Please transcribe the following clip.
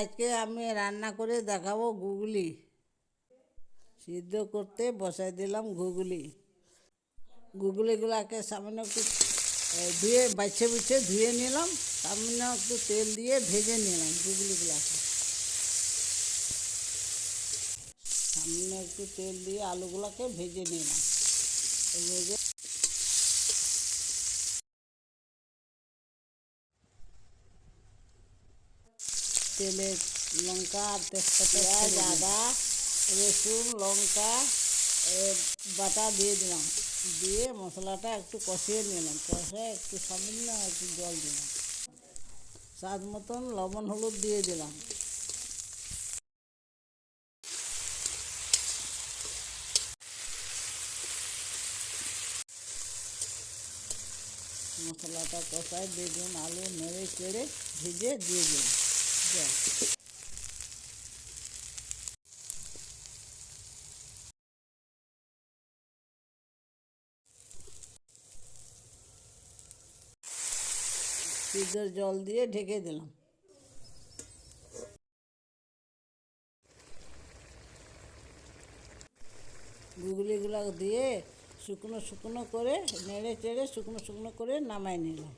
আজকে আমি রান্না করে দেখাবো ঘুগলি। সিদ্ধ করতে বসাই দিলাম ঘুগলি। ঘুগলিগুলোকে সামান্য একটু ধুয়ে বাছে বুছে ধুয়ে নিলাম, সামান্য একটু তেল দিয়ে ভেজে নিলাম। ঘুগলিগুলোকে সামান্য একটু তেল দিয়ে আলুগুলোকে ভেজে নিলাম। ভেজে তেলে লঙ্কা আর তেজপাতা, পেঁয়াজ, আদা, রসুন, লঙ্কা বাটা দিয়ে দিলাম। দিয়ে মশলাটা একটু কষিয়ে নিলাম। কষায় একটু সামান্য একটু জল দিলাম। স্বাদ মতন লবণ হলুদ দিয়ে দিলাম। মশলাটা কষায় বেগুন আলু নেড়ে চেড়ে ভেজে দিয়ে দিলাম জল। সিদ্ধর জল দিয়ে ঢেকে দিলাম। ঘুগলিগুলো দিয়ে শুকনো শুকনো করে নেড়ে চেড়ে শুকনো শুকনো করে নামাই নিলাম।